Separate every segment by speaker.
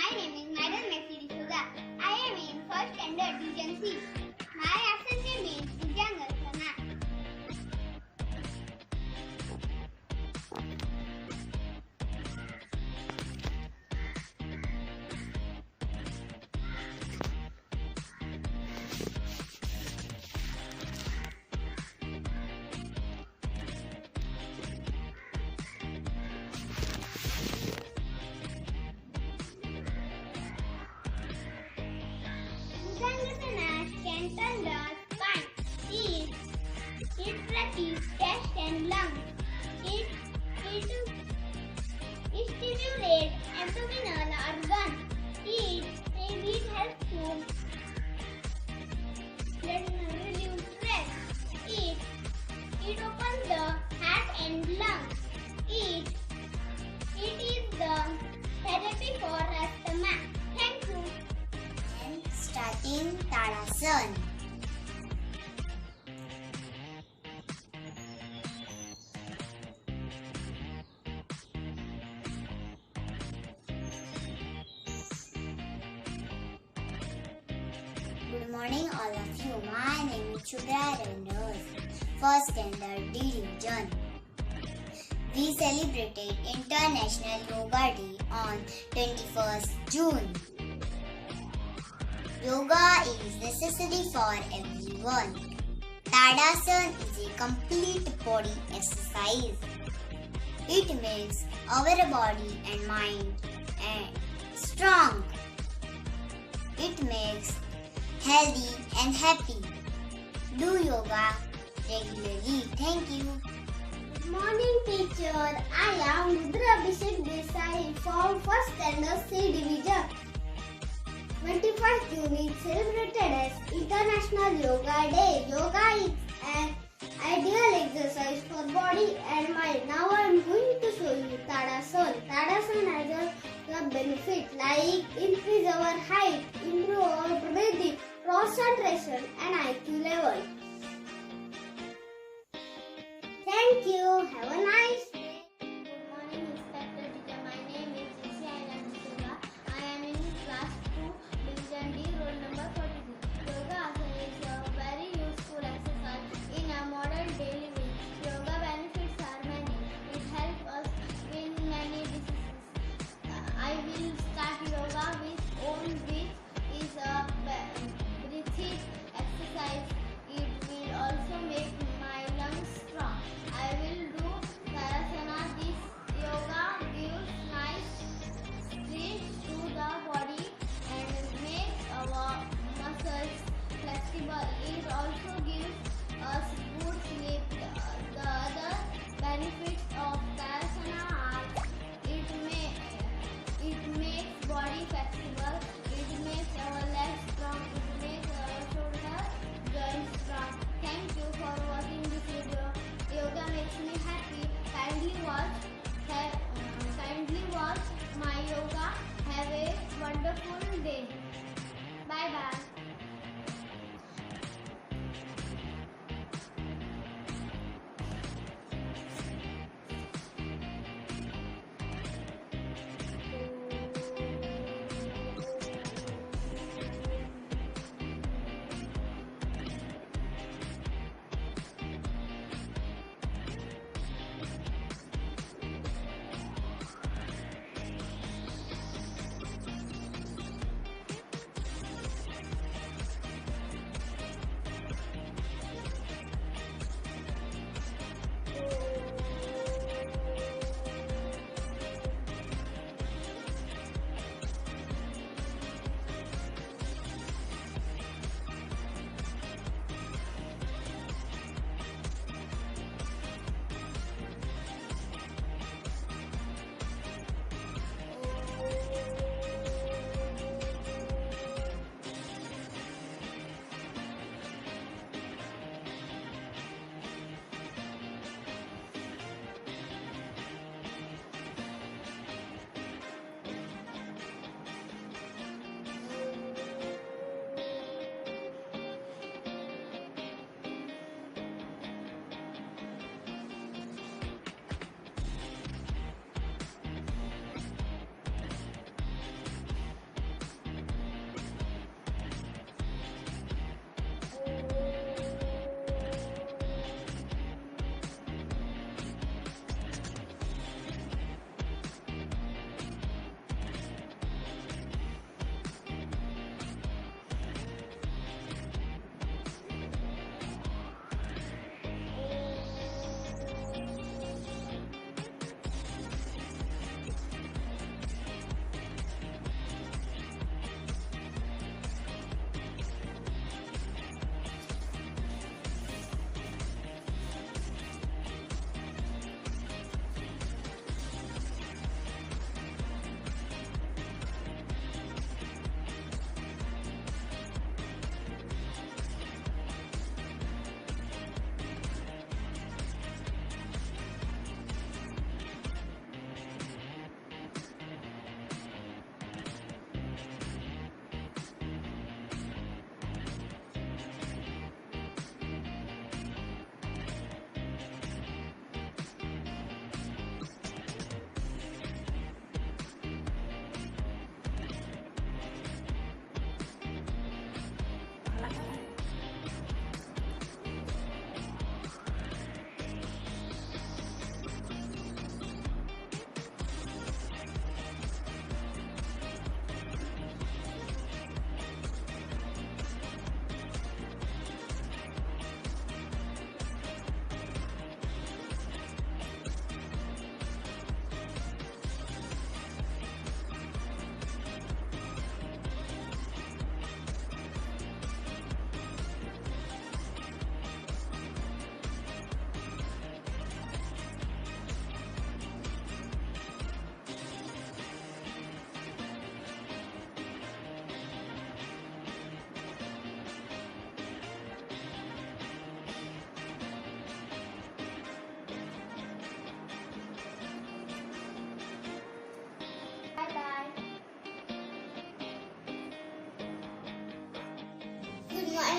Speaker 1: My name is Maiden Messi D'Souza. I am in first standard Division C. My absent name is Divyang Archana. Strengthen the spine. It practice chest and lungs. It stimulates abdominal organs. It helps to relieve stress. It opens the heart and lungs. It is the therapy for asthma. Thank you.
Speaker 2: And starting Tadasana. Good morning all of you. My name is Shubhra Randers, first standard division. We celebrated International Yoga Day on 21st June. Yoga is necessary for everyone. Tadasana is a complete body exercise. It makes our body and mind strong. It makes healthy and happy. Do yoga regularly. Thank you.
Speaker 1: Good morning, teacher. I am Rudra Abhishek Desai from first standard C division. 21st June is celebrated as International Yoga Day. Yoga is an ideal exercise for body and mind. Now I am going to show you Tadasana. Tadasana has a benefit like increase our height, improve our breathing, concentration and IQ level. Thank you. Have a nice day. Good morning, Inspector Teacher. My name is Rishi Ailan D'Souza. I am in class 2, Division D, roll number 46. Yoga asana is a very useful exercise in a modern daily life. Yoga benefits are many. It helps us in many diseases. I will start yoga with Om, which is a breathing exercise. It will also make my lungs strong. I will do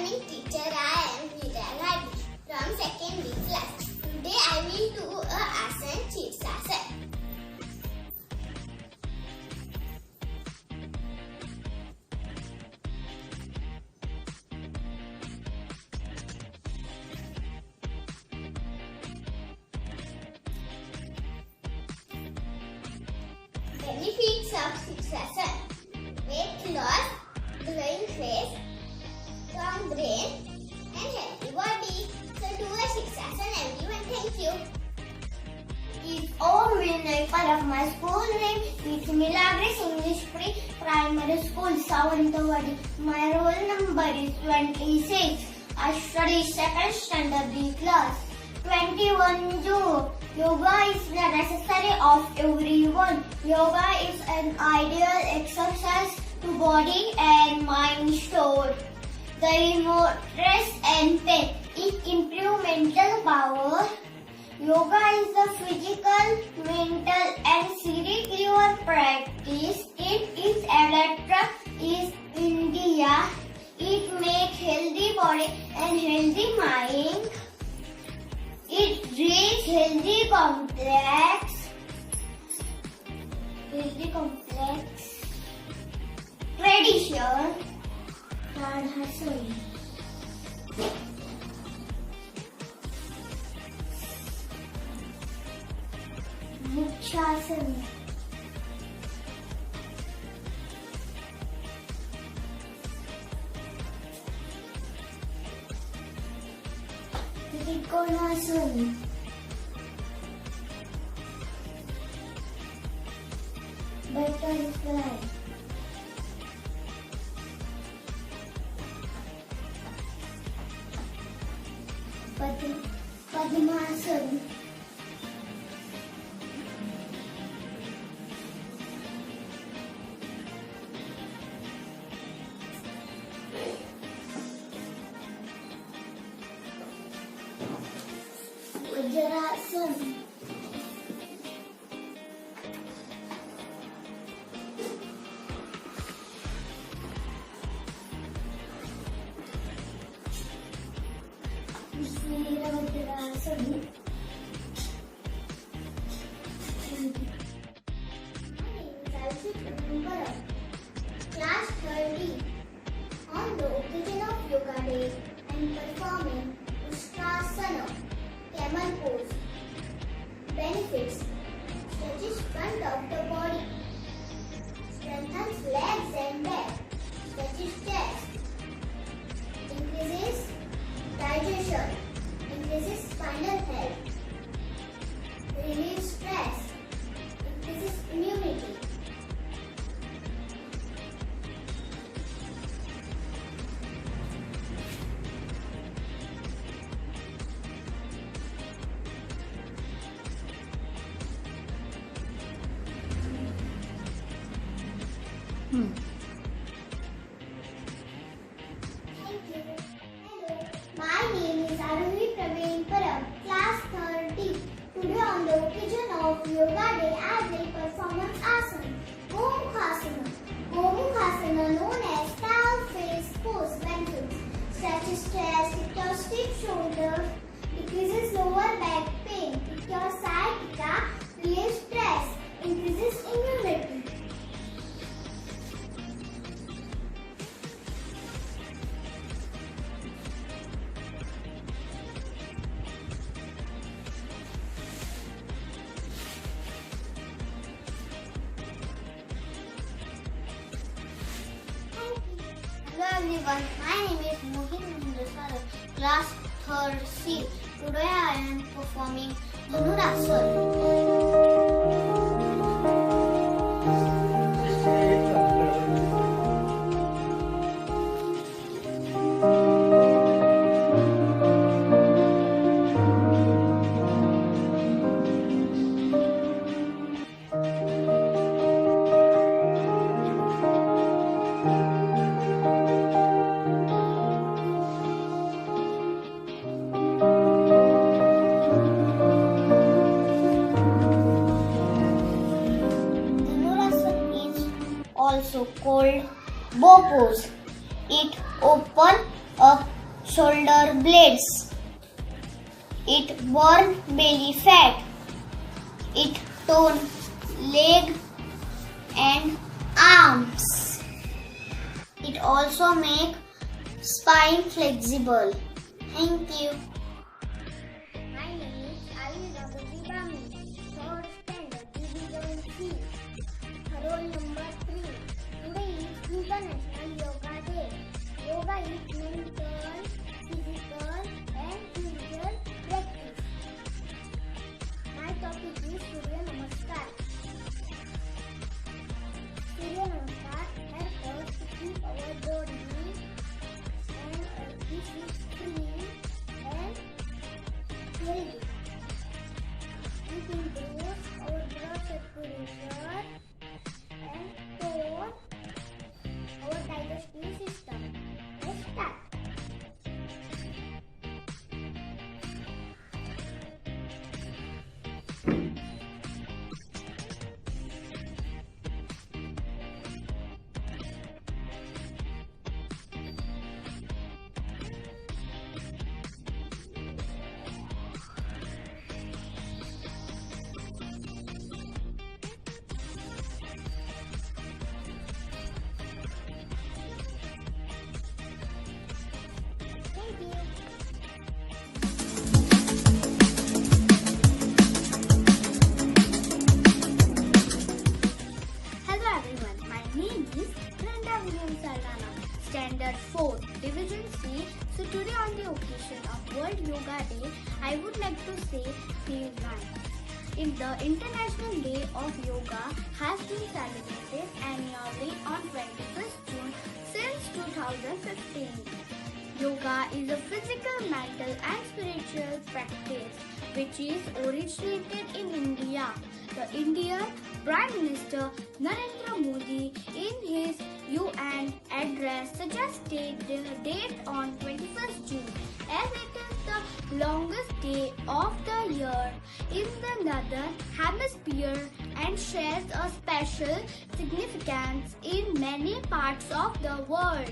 Speaker 1: morning, teacher. I am Hira Ghadi from 2nd B class. Today I will do a asan Shirsasan. Benefits of Shirsasan: weight loss, glowing face, strong brain, and healthy body. So do a Shirsasan, everyone. Thank you.
Speaker 2: Is all winner of my school name is Milagres English Primary School, Savantawadi. My roll number is 26. I study 2nd standard B class. 21 June. Yoga is the necessary of everyone. Yoga is an ideal exercise to body and mind stored. The remove stress and pain. It improves mental power. Yoga is a physical, mental and spiritual practice. It is adapted in India. It makes healthy body and healthy mind. It brings healthy complex tradition. Vrikshasana. Trikonasana. Butterfly. Padmasana. Vajrasana. Virabhadrasana.
Speaker 1: Class 30. On the occasion of Yoga Day, I am performing Ustrasana, camel pose. Benefits: stretches front of the body, strengthens legs and back, stretches chest, increases digestion, increases spinal health, relieves stress, increases immunity. Thank you. Hello, my name is Aruhi Praveen Param, class 30. Today on the occasion of Yoga Day, I will perform an asana, Gomukhasana. Gomukhasana, known as cow face pose, benefits: stretches chest, with your stiff shoulders, decreases lower back pain, with your sciatica, relieves stress, increases immunity.
Speaker 2: Hello everyone, my name is Mohin Hindusara, class 3rd C. Today I am performing Dhanurasana. Also called bow pose. It opens up shoulder blades. It burn belly fat. It tone leg and arms. It also make spine flexible. Thank you.
Speaker 1: My name is Aliza Bami, 3rd standard, Division C, roll number 3. Today is International Yoga Day. Yoga is mental, physical and spiritual practice. My topic is Surya Namaskar. Surya Namaskar helps us to keep our body and free and healthy. It improves our blood circulation and tone our digestive system. Let's start. Thank you. Hello everyone, my name is Brenda William Saldana, Standard 4, Division C. So today on the occasion of World Yoga Day, I would like to say few lines. The International Day of Yoga has been celebrated annually on 21st June since 2015. Yoga is a physical, mental and spiritual practice which is originated in India. The Indian Prime Minister Narendra Modi in his UN address suggested the date on 21st June as it is the longest day of the year in the northern hemisphere and shares a special significance in many parts of the world.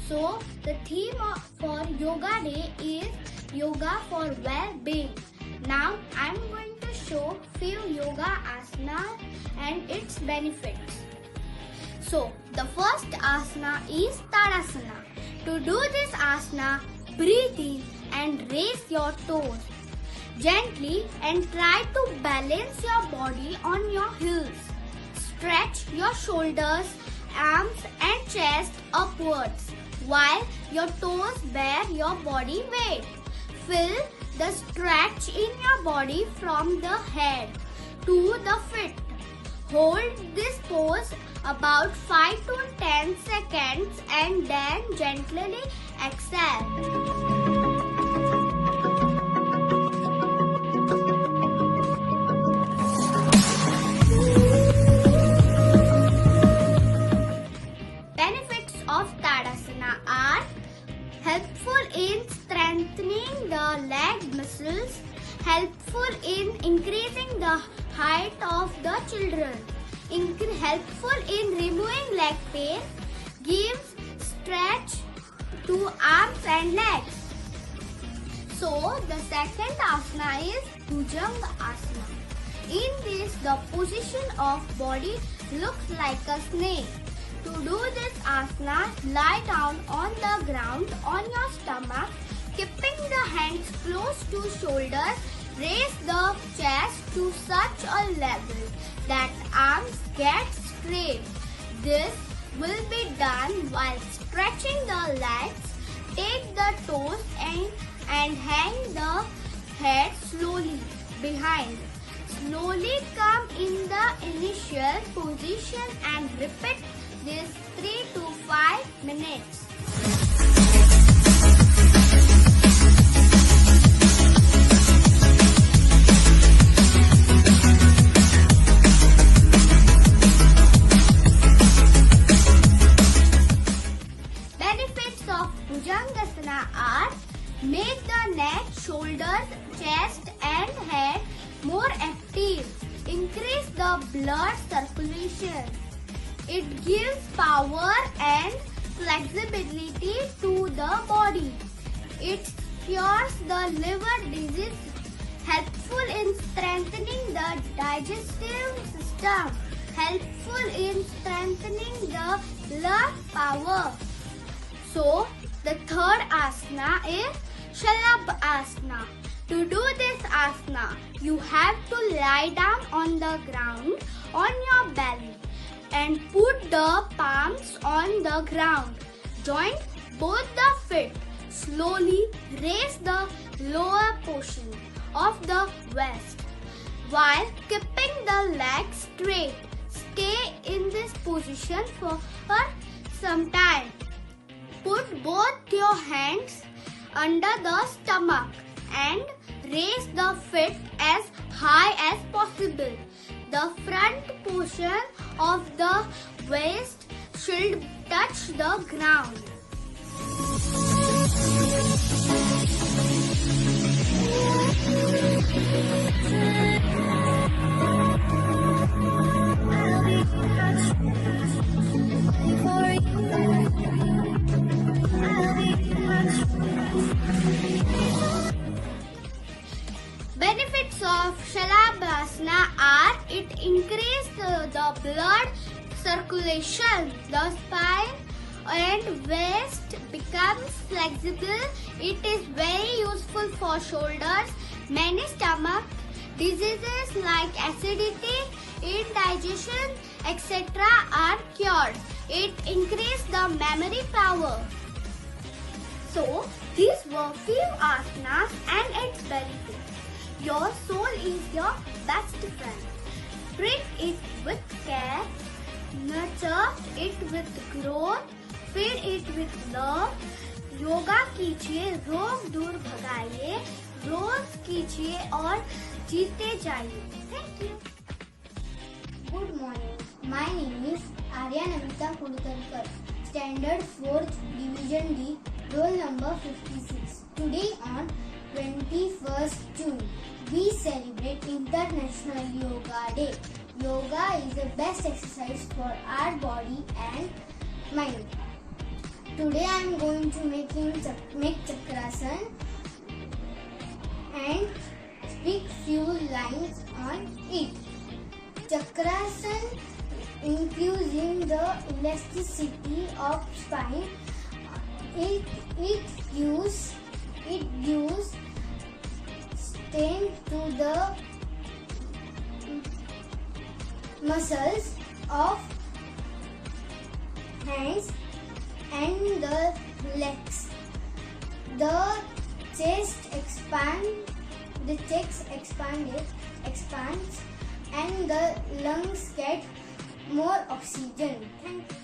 Speaker 1: So, the theme for Yoga Day is Yoga for Well-being. Now, I am going to show few yoga asana and its benefits. So, the first asana is Tadasana. To do this asana, breathe in and raise your toes gently and try to balance your body on your heels. Stretch your shoulders, arms and chest upwards while your toes bear your body weight. Feel the stretch in your body from the head to the feet. Hold this pose about 5 to 10 seconds and then gently exhale. Benefits of Tadasana are helpful in strengthening the leg muscles, helpful in increasing the height of the children, helpful in removing leg pain, gives stretch to arms and legs. So the second asana is Bhujanga Asana. In this, the position of body looks like a snake. To do this asana, lie down on the ground on your stomach, keeping the hands close to shoulders. Raise the chest to such a level that arms get straight. This will be done while stretching the legs. Take the toes and hang the head slowly behind. Slowly come in the initial position and repeat this 3 to 5 minutes. Benefits of Bhujangasana are make the neck, shoulders, chest and head more active. Increase the blood circulation. It gives power and flexibility to the body. It cures the liver disease, helpful in strengthening the digestive system, helpful in strengthening the blood power. So, the third asana is Shalabhasana. To do this asana, you have to lie down on the ground on your belly and put the palms on the ground. Join both the feet. Slowly raise the lower portion of the waist while keeping the legs straight. Stay in this position for some time. Put both your hands under the stomach and raise the feet as high as possible. The front portion of the waist should touch the ground. Benefits of Shalabhasana are it increases the blood circulation, the spine and waist becomes flexible. It is very useful for shoulders. Many stomach diseases like acidity, indigestion, etc. are cured. It increases the memory power. So, these were few asanas and its benefits. Your soul is your best friend. Treat it with care, nurture it with growth, feed it with love. Yoga कीजिए, रोग दूर भगाइए, रोज कीजिए और जीते जाइए. Thank you.
Speaker 2: Good morning. My name is Arya Namita Kulkarkar, Standard 4th Division D, roll number 56. Today on 21st June, we celebrate International Yoga Day. Yoga is the best exercise for our body and mind. Today I am going to make Chakrasan and speak few lines on it. Chakrasan increasing the elasticity of spine. It gives strength to the muscles of hands and the legs. The chest expands and the lungs get more oxygen. Thank you.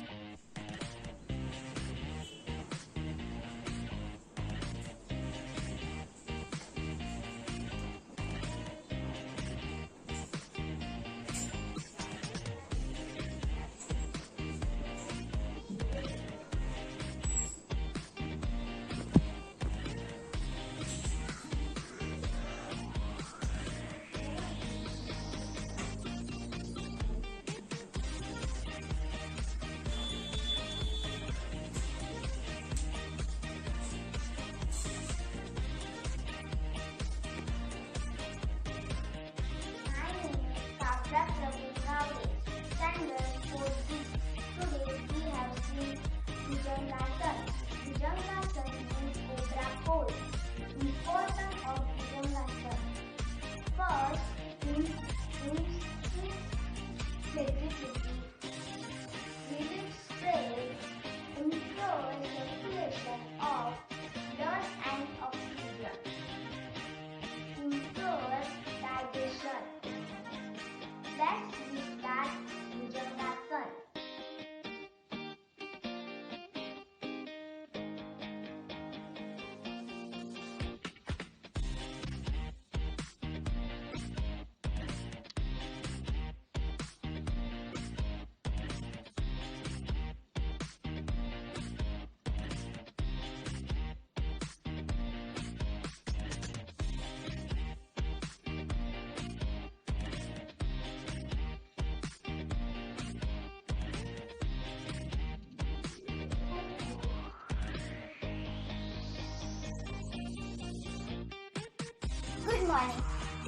Speaker 2: morning.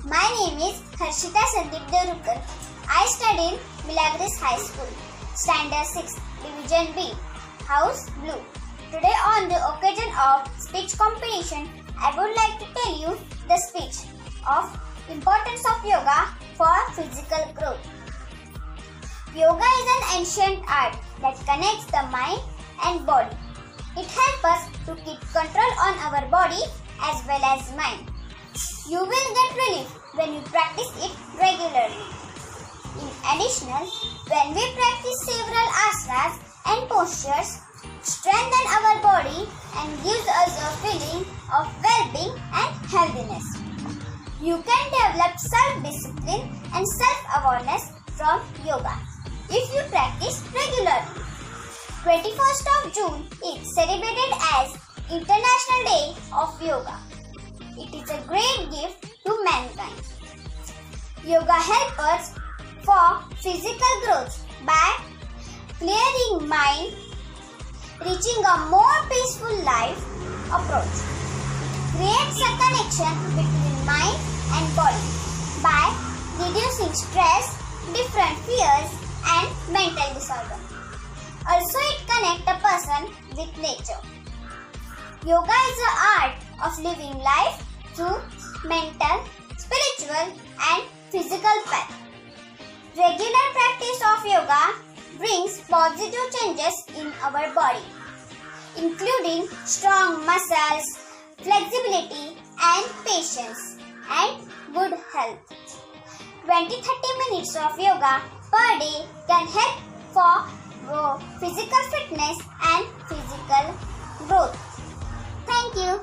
Speaker 2: My name is Harshita Sandeep Devurkar. I study in Milagres High School, Standard 6, Division B, House Blue. Today on the occasion of speech competition, I would like to tell you the speech of importance of yoga for physical growth. Yoga is an ancient art that connects the mind and body. It helps us to keep control on our body as well as mind. You will get relief when you practice it regularly. In addition, when we practice several asanas and postures, strengthen our body and gives us a feeling of well-being and healthiness. You can develop self-discipline and self-awareness from yoga if you practice regularly. 21st of June is celebrated as International Day of Yoga. It is a great gift to mankind. Yoga helps us for physical growth by clearing mind, reaching a more peaceful life approach. It creates a connection between mind and body by reducing stress, different fears and mental disorders. Also, it connects a person with nature. Yoga is the art of living life through mental, spiritual and physical path. Regular practice of yoga brings positive changes in our body, including strong muscles, flexibility and patience and good health. 20-30 minutes of yoga per day can help for physical fitness and physical growth. Thank you.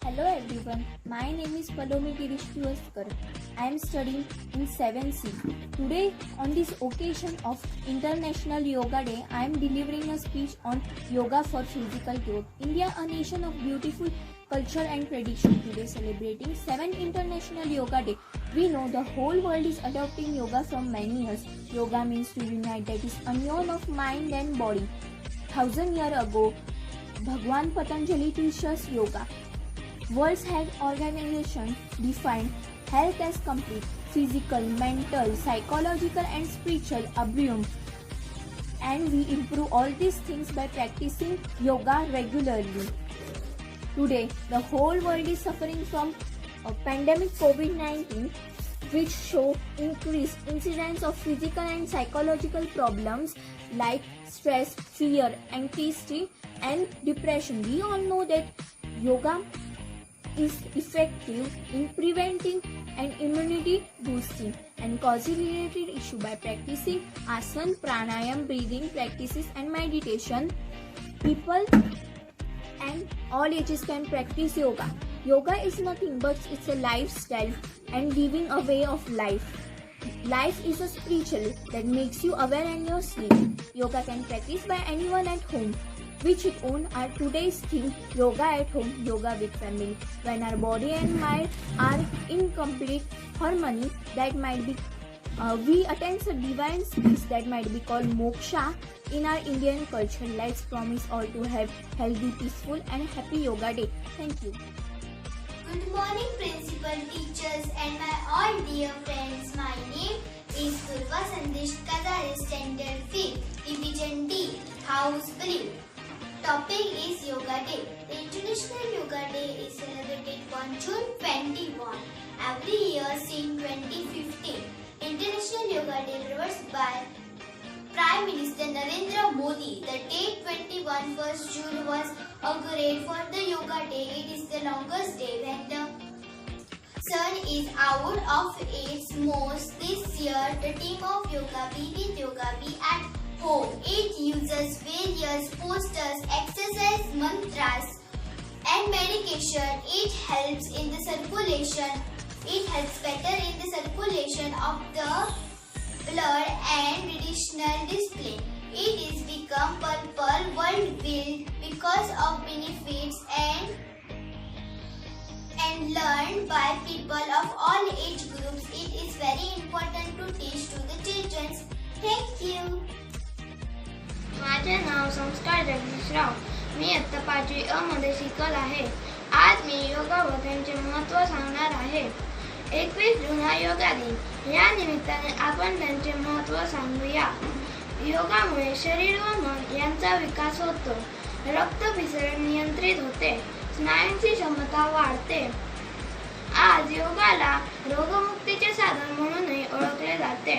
Speaker 3: Hello everyone, my name is Palomi Girish Tuaskar. I am studying in 7C. Today, on this occasion of International Yoga Day, I am delivering a speech on yoga for physical growth. India, a nation of beautiful culture and tradition, today celebrating 7th International Yoga Day. We know the whole world is adopting yoga from many years. Yoga means to unite, that is union of mind and body. 1000 years ago, Bhagwan Patanjali teaches us yoga. World Health Organization defined health as complete physical, mental, psychological and spiritual well-being. And we improve all these things by practicing yoga regularly. Today, the whole world is suffering from a pandemic COVID-19, which show increased incidence of physical and psychological problems like stress, fear, anxiety and depression. We all know that yoga is effective in preventing and immunity boosting and cause-related issue by practicing asana, pranayam, breathing practices and meditation. People and all ages can practice yoga. Yoga is nothing but it's a lifestyle and living a way of life. Life is a spiritual that makes you aware and your sleep. Yoga can practice by anyone at home, which it own our today's theme, yoga at home, yoga with family. When our body and mind are in complete harmony, that might be we attain a divine peace that might be called moksha in our Indian culture. Let's promise all to have healthy, peaceful and happy yoga day. Thank you.
Speaker 1: Good morning, principal, teachers and my all dear friends. My name is Purva Sandesh Kadare, Standard 5, Division D, House Blue. Topic is Yoga Day. The International Yoga Day is celebrated on June 21 every year since 2015. International Yoga Day reversed by Prime Minister Narendra Modi. The date 21st June was agreed for the Yoga Day. It is the longest day when the sun is out of its most. This year, the theme of Yoga Be with Yoga Be at home. It uses various posters, exercise mantras and medication. It helps in the circulation. It helps better in the circulation of the blood and traditional discipline. It is become purple worldwide because of benefits and learned by people of all age groups. It is very important to teach to the children. Thank you.
Speaker 4: माझे नाव संस्कार जगदीश राव.
Speaker 1: मी इयत्ता 5वी अ मध्ये शिकत आहे. आज मी योगा व त्यांचे महत्त्व सांगणार आहे. 21 जून हा योगा दिन. या निमित्ताने आपण त्यांचे महत्त्व सांगूया. योगामुळे शरीर व मन यांचा विकास होतो. रक्तभिसरण नियंत्रित होते. स्नायूंची क्षमता वाढते. आज योगाला रोगमुक्तीचे साधन म्हणूनही ओळखले जाते.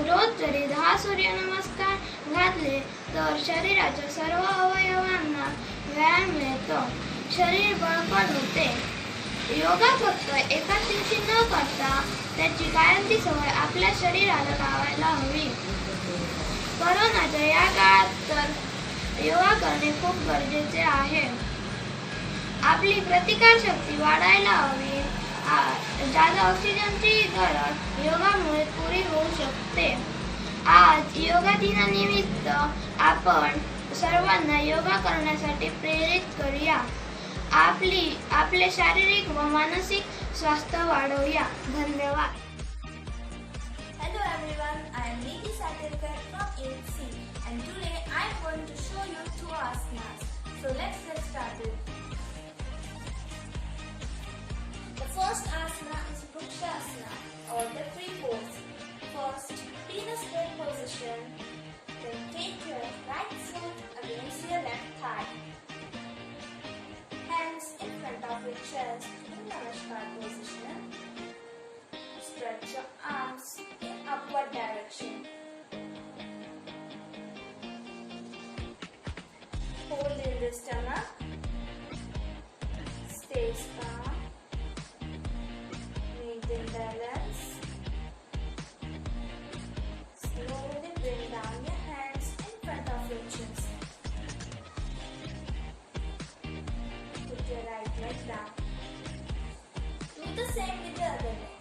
Speaker 1: रोज जरी 10 सूर्यनमस्कार घातले तर शरीराच्या सर्व अवयवांना व्यायाम मिळतो. शरीर बळकट होते. योगा फक्त एकाच दिवशी न करता त्याची कायमची सवय आपल्या शरीराला लावायला हवी. कोरोनाच्या या काळात तर योगा करणे खूप गरजेचे आहे. आपली प्रतिकारशक्ती वाढायला हवी. ज्यादा ऑक्सिजनची गरज योगामुळे पुरी होऊ शकते. आज योगा दिनानिमित्त आपण सर्वांना योगा करण्यासाठी प्रेरित करूया. आपले शारीरिक व मानसिक स्वास्थ्य वाढवूया. धन्यवाद.
Speaker 3: Hello everyone, I am Nidhi Satirkar from 8C and today I am going to show you 2 asanas. So let's get started. The first asana is Vrikshasana or the tree pose. First, be in a straight position. Then take your right foot against your left thigh. Hands in front of your chest in Namaskar position. Stretch your arms in upward direction. Hold in the stomach. Stay calm. Maintain balance. Slowly bring down your hands in front of your chest. Put your right leg down. Do the same with the other leg.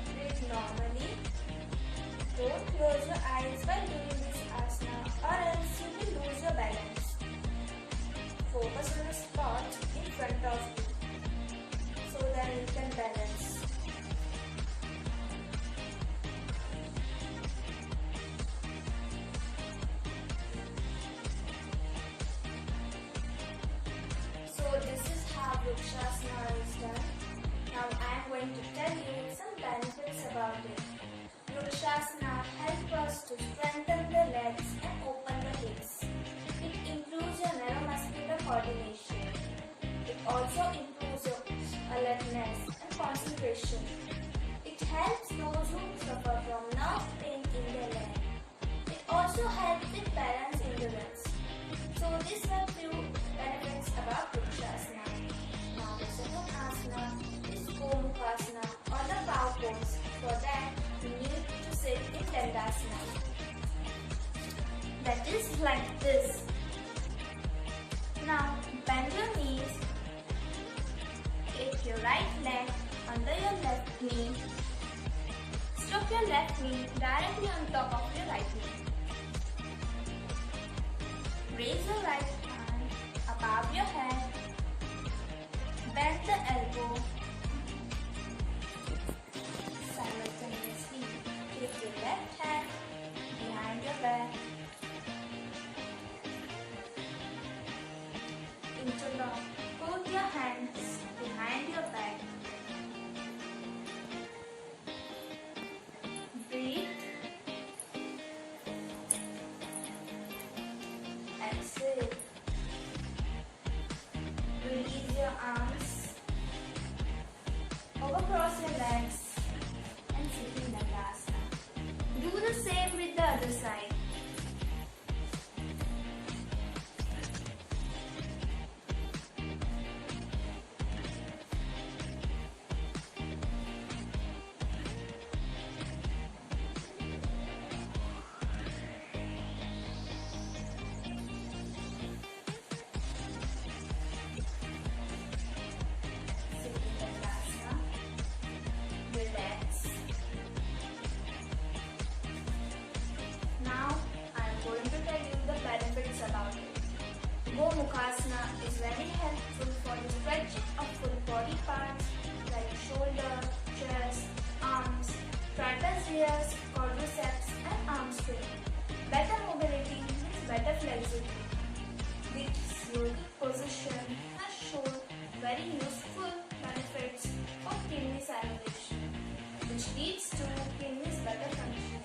Speaker 3: Breathe normally. Don't close your eyes while doing this asana or else you will lose your balance. Focus on the spot in front of you so that you can balance. So this is how Vrikshasana is done. Now I am going to tell you some benefits about it. Vrikshasana helps us to strengthen the legs and open the hips. It improves your neuromuscular coordination. It also improves your alertness and concentration. It helps those who suffer from nerve pain in their leg. It also helps with balance endurance. So these were few benefits about Vrikshasana. Now the second asana is Gomukhasana or the cow pose. For that you need to sit in Dandasana. That is like this. Now bend your knees. Take your right leg under your left knee. Stroke your left knee directly on top of your right knee. Raise your right hand above your head. Bend the elbow. Simultaneously, take your left hand behind your back. Interlock. Put your hands behind your back. Breathe. Exhale. Release your arms. Overcross your legs and sit in Dandasana. Do the same with the other side.
Speaker 4: flexibility. This yogic position has shown very useful benefits for kidney circulation, which leads to kidneys better functioning.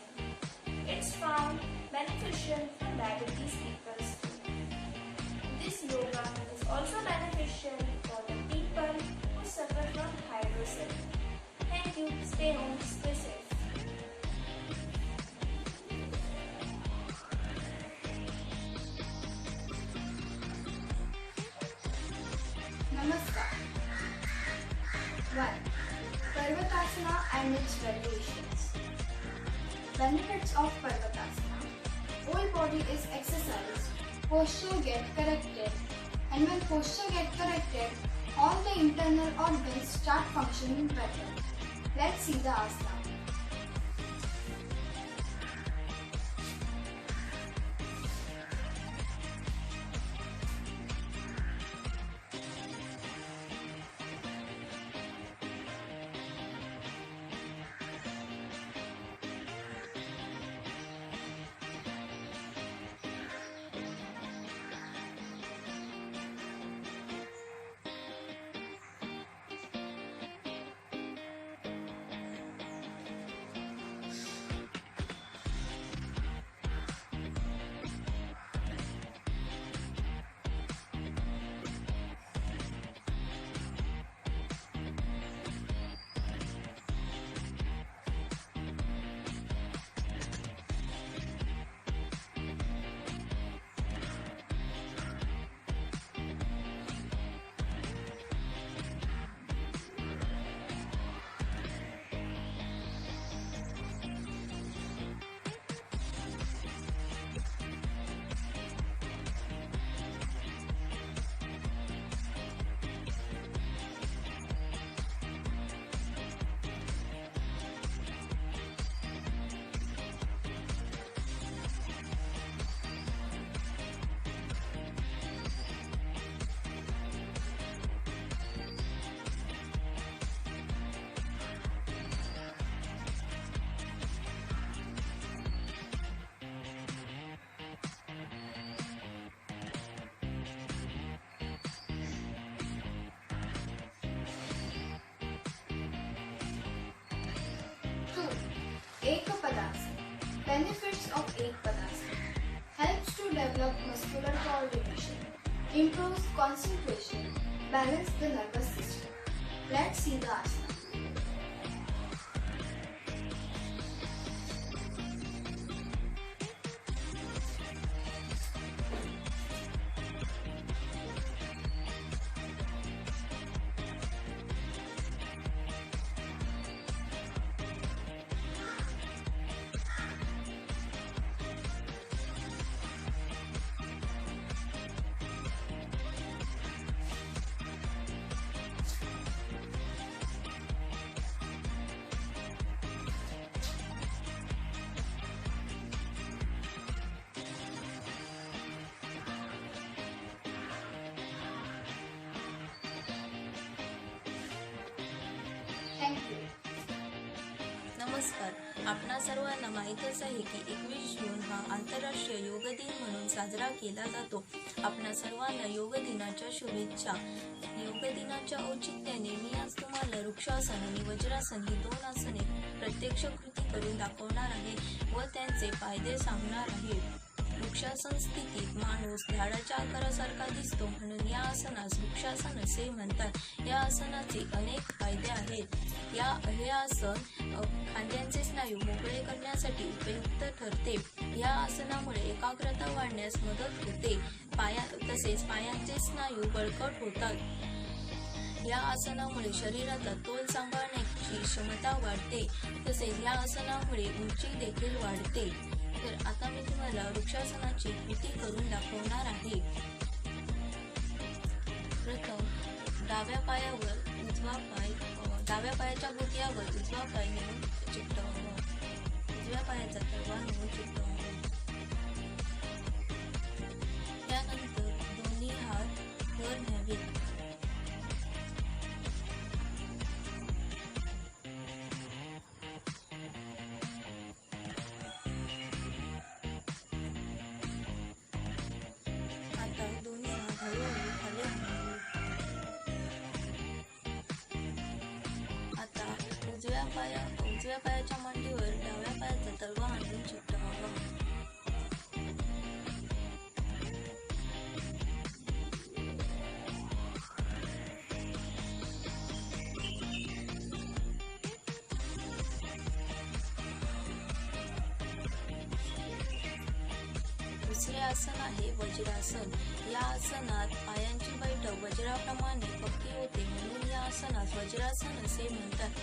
Speaker 4: It's found beneficial for diabetes people too. This yoga is also beneficial for the people who suffer from hydrocephalus. Thank you. Stay home. Stay safe.
Speaker 5: Namaskar. 1. Parvatasana and its variations. Benefits of Parvatasana. Whole body is exercised, posture get corrected, and when posture get corrected, all the internal organs start functioning better. Let's see the asana. Ekpadasana. Benefits of Ekpadasana. Helps to develop muscular coordination, improves concentration, balance the nervous system. Let's see the asana. Thank you.
Speaker 6: नमस्कार. आपणा सर्वांना माहीतच आहे की 21 जून हा आंतरराष्ट्रीय योग दिन म्हणून साजरा केला जातो. आपणा सर्वांना योग दिनाच्या शुभेच्छा. योग दिनाच्या औचित्याने मी आज तुम्हाला वृक्षासन आणि वज्रासन ही दोन आसने प्रत्यक्ष कृती करून दाखवणार आहे व त्यांचे फायदे सांगणार आहे. वृक्षासन स्थितीत माणूस झाडाच्या आकारासारखा दिसतो म्हणून या आसनास वृक्षासन असे म्हणतात. या आसनाचे अनेक फायदे आहेत. हे आसन खांद्यांचे स्नायू मोकळे करण्यासाठी उपयुक्त ठरते. या आसनामुळे एकाग्रता वाढण्यास मदत होते. तसेच पायांचे स्नायू बळकट होतात. या आसनामुळे शरीराचा तोल सांभाळण्याची क्षमता वाढते. तसेच या आसनामुळे उंची देखील वाढते. तर आता मी तुम्हाला वृक्षासनाची कृती करून दाखवणार आहे. प्रथम डाव्या पायाच्या बोटावर उजवा पाय नेऊन चिकटवावा. उजव्या पायाचा तळवा नेऊन चिकटवावा. त्यानंतर दोन्ही हात वर न्यावेत. पाया उजव्या पायाच्या मांडीवर डाव्या पायाचा तळवा आणून चिकटवावा. दुसरे आसन आहे वज्रासन. या आसनात पायांची बैठक वज्राप्रमाणे पक्की होते म्हणून या आसनास वज्रासन असे म्हणतात.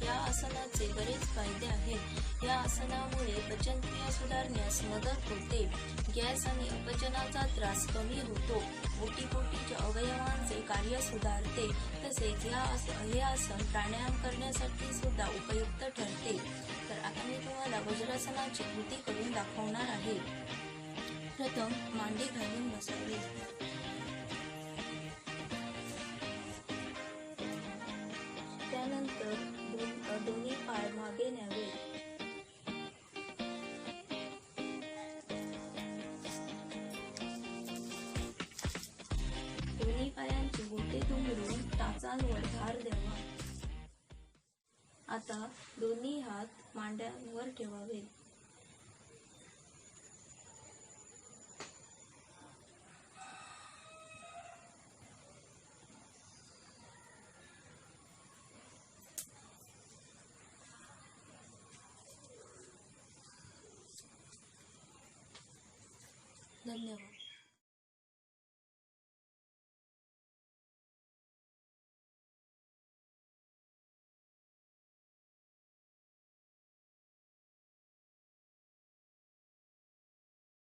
Speaker 6: या आसनाचे बरेच फायदे आहेत. या आसनामुळे पचनक्रिया सुधारण्यास मदत होते. गॅस आणि अपचनाचा त्रास कमी होतो. ओटीपोटीच्या अवयवांचे कार्य सुधारते. तसेच हे आसन प्राणायाम करण्यासाठी सुद्धा उपयुक्त ठरते. तर आता मी तुम्हाला वज्रासनाची कृती करून दाखवणार आहे. प्रथम मांडी घालून बसावे. त्यानंतर दोन्ही पाय मागे न्यावे. दोन्ही पायांची बोटे दुमडून टाचांवर भार द्यावा. आता दोन्ही हात मांड्यांवर ठेवावे. धन्यवाद.